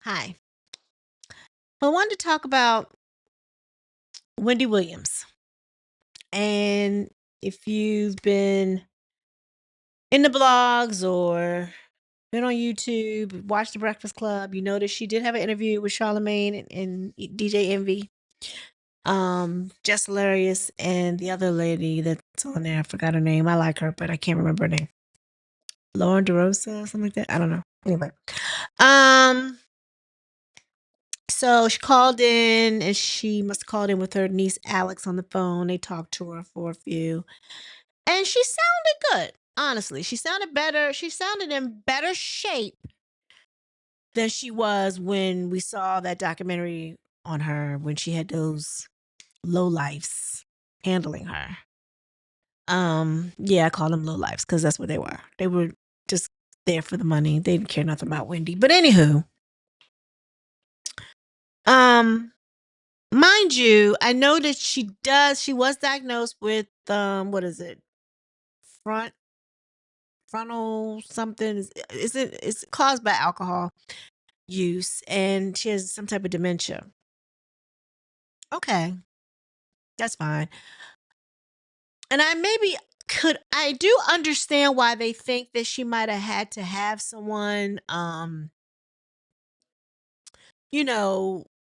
Hi. I wanted to talk about Wendy Williams. And if you've been in the blogs or been on YouTube, watched The Breakfast Club, you notice she did have an interview with Charlemagne and DJ Envy. Just hilarious. And the other lady that's on there, I forgot her name. I like her, but I can't remember her name. Lauren DeRosa, something like that. I don't know. Anyway. Um, So she called in and she must have called in with her niece Alex on the phone. They talked to her for a few. And she sounded good. Honestly, she sounded better. She sounded in better shape than she was when we saw that documentary on her when she had those low lifes handling her. Yeah, I call them low lifes because that's what they were. They were just there for the money. They didn't care nothing about Wendy. But anywho, um, mind you, I know that she was diagnosed with what is it? Front frontal something is it it's caused by alcohol use and she has some type of dementia. Okay, that's fine. And I do understand why they think that she might have had to have someone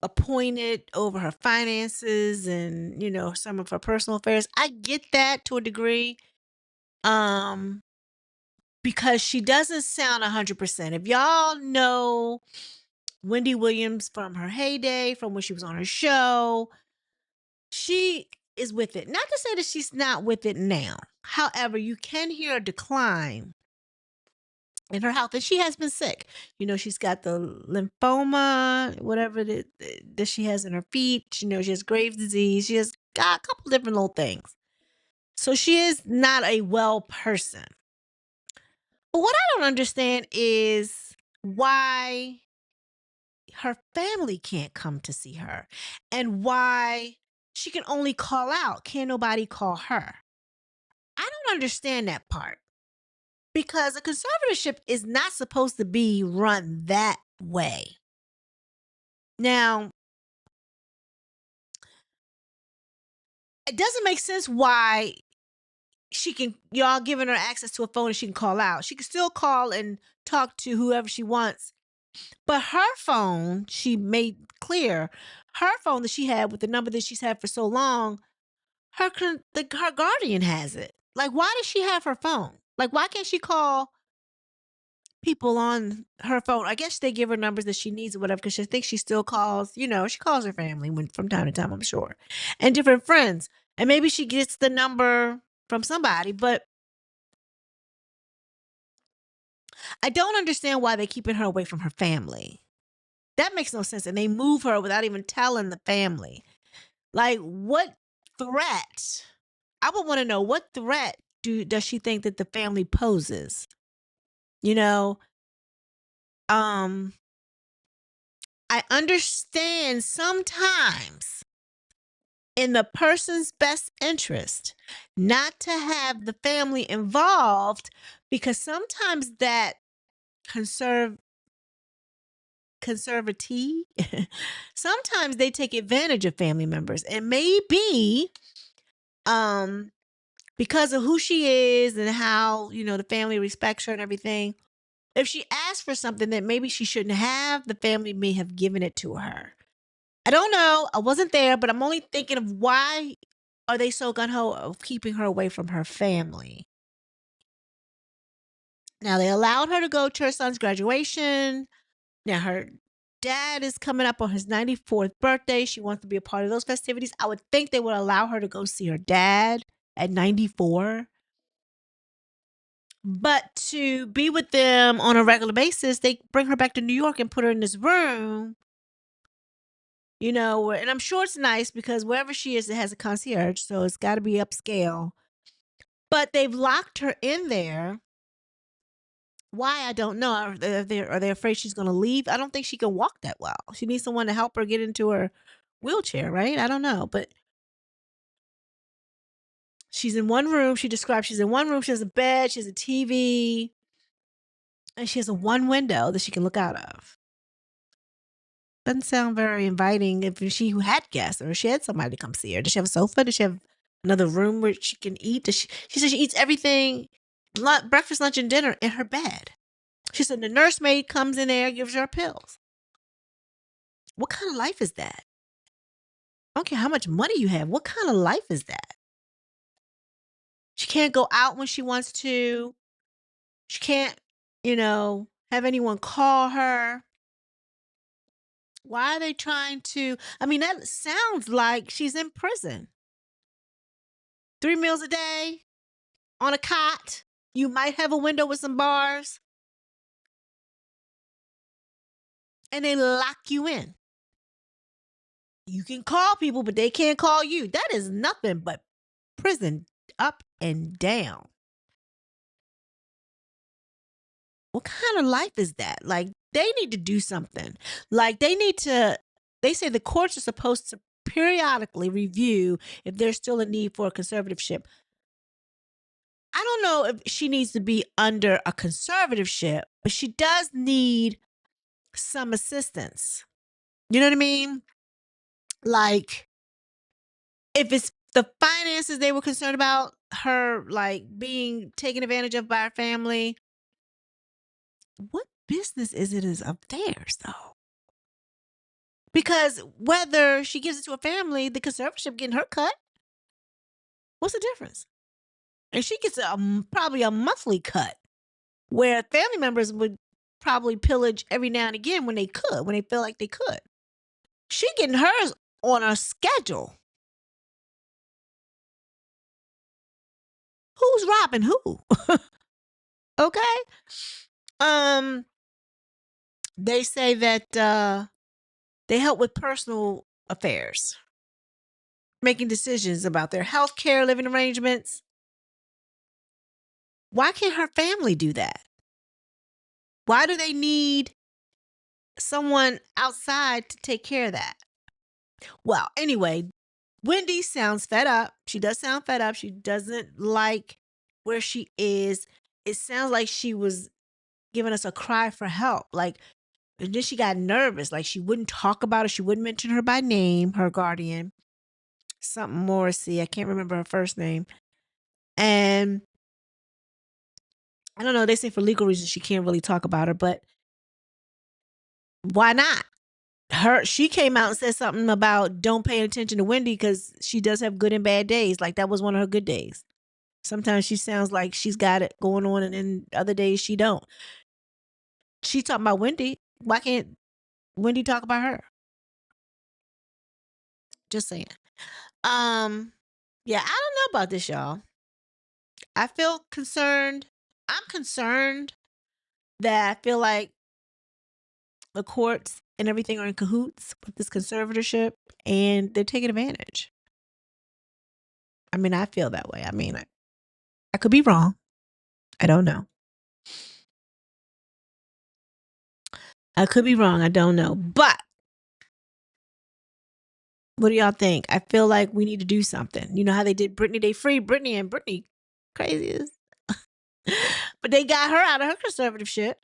appointed over her finances and some of her personal affairs. I get that to a degree. Um because she doesn't sound 100%. If y'all know Wendy Williams from her heyday, from when she was on her show, she is with it. Not to say that she's not with it now. However, you can hear a decline in her health, and she has been sick. She's got the lymphoma, whatever that she has in her feet. She has Graves' disease. She has got a couple different little things. So she is not a well person. But what I don't understand is why her family can't come to see her and why she can only call out. Can't nobody call her? I don't understand that part because a conservatorship is not supposed to be run that way. Now, it doesn't make sense why y'all giving her access to a phone and she can call out. She can still call and talk to whoever she wants. But her phone, she made clear, her phone that she had with the number that she's had for so long, her guardian has it. Like, why does she have her phone? Like, why can't she call people on her phone? I guess they give her numbers that she needs or whatever, because she thinks she still calls. She calls her family from time to time, I'm sure, and different friends. And maybe she gets the number from somebody, but I don't understand why they're keeping her away from her family. That makes no sense. And they move her without even telling the family. Like, what threat? I would want to know what threat does she think that the family poses? You know, um, I understand sometimes in the person's best interest not to have the family involved because sometimes that conserve conservatee sometimes they take advantage of family members and maybe um because of who she is and how the family respects her and everything. If she asked for something that maybe she shouldn't have, the family may have given it to her. I don't know. I wasn't there, but I'm only thinking of why are they so gun ho of keeping her away from her family. Now they allowed her to go to her son's graduation. Now her dad is coming up on his 94th birthday. She wants to be a part of those festivities. I would think they would allow her to go see her dad at 94. But to be with them on a regular basis, they bring her back to New York and put her in this room, and I'm sure it's nice because wherever she is, it has a concierge, so it's got to be upscale. But they've locked her in there. Why? I don't know. Are they afraid she's going to leave? I don't think she can walk that well. She needs someone to help her get into her wheelchair, right? I don't know. But she's in one room. She describes she's in one room. She has a bed. She has a TV. And she has a one window that she can look out of. Doesn't sound very inviting if she had guests or she had somebody to come see her. Does she have a sofa? Does she have another room where she can eat? She said she eats everything, breakfast, lunch, and dinner in her bed. She said the nursemaid comes in there, gives her pills. What kind of life is that? I don't care how much money you have. What kind of life is that? She can't go out when she wants to. She can't, have anyone call her. Why are they trying to? I mean, that sounds like she's in prison. 3 meals a day on a cot. You might have a window with some bars, and they lock you in. You can call people, but they can't call you. That is nothing but prison up and down. What kind of life is that? Like, they need to do something. Like, they say the courts are supposed to periodically review if there's still a need for a conservatorship. I don't know if she needs to be under a conservatorship, but she does need some assistance. You know what I mean? Like, if it's the finances they were concerned about, her like being taken advantage of by her family, what business is it of theirs though? Because whether she gives it to a family, the conservatorship getting her cut, what's the difference? And she gets probably a monthly cut, where family members would probably pillage every now and again when they feel like they could. She getting hers on a schedule. Who's robbing who? Okay. Um, they say that they help with personal affairs, making decisions about their health care, living arrangements. Why can't her family do that? Why do they need someone outside to take care of that? Well, anyway, Wendy sounds fed up. She does sound fed up. She doesn't like where she is. It sounds like she was giving us a cry for help. Like, and then she got nervous. Like, she wouldn't talk about it. She wouldn't mention her by name, her guardian. Something Morrissey. I can't remember her first name. And I don't know. They say for legal reasons she can't really talk about her, but why not? She came out and said something about don't pay attention to Wendy because she does have good and bad days. Like, that was one of her good days. Sometimes she sounds like she's got it going on, and then other days she don't. She talking about Wendy. Why can't Wendy talk about her? Just saying. Yeah, I don't know about this, y'all. I feel concerned. I'm concerned that I feel like the courts and everything are in cahoots with this conservatorship, and they're taking advantage. I mean, I feel that way. I mean, I could be wrong. I don't know. I could be wrong. I don't know. But what do y'all think? I feel like we need to do something. You know how they did Britney? They freed Britney, and Britney crazy as. But they got her out of her conservatorship.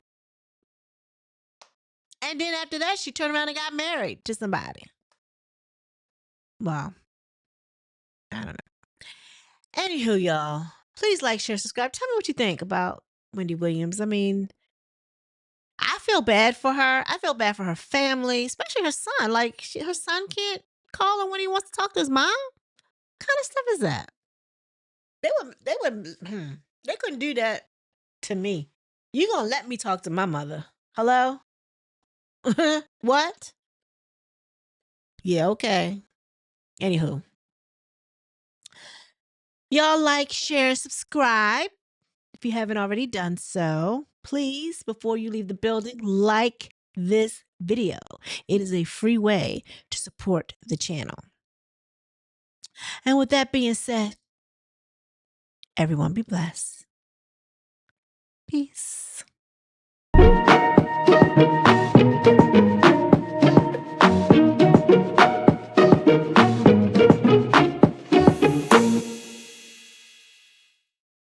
And then after that, she turned around and got married to somebody. Well, I don't know. Anywho, y'all, please like, share, subscribe. Tell me what you think about Wendy Williams. I mean, I feel bad for her. I feel bad for her family, especially her son. Like, her son can't call her when he wants to talk to his mom. What kind of stuff is that? They couldn't do that to me. You gonna let me talk to my mother? Hello? What? Yeah, okay. Anywho, y'all like, share, subscribe. If you haven't already done so, please, before you leave the building, like this video. It is a free way to support the channel. And with that being said, everyone be blessed. Peace.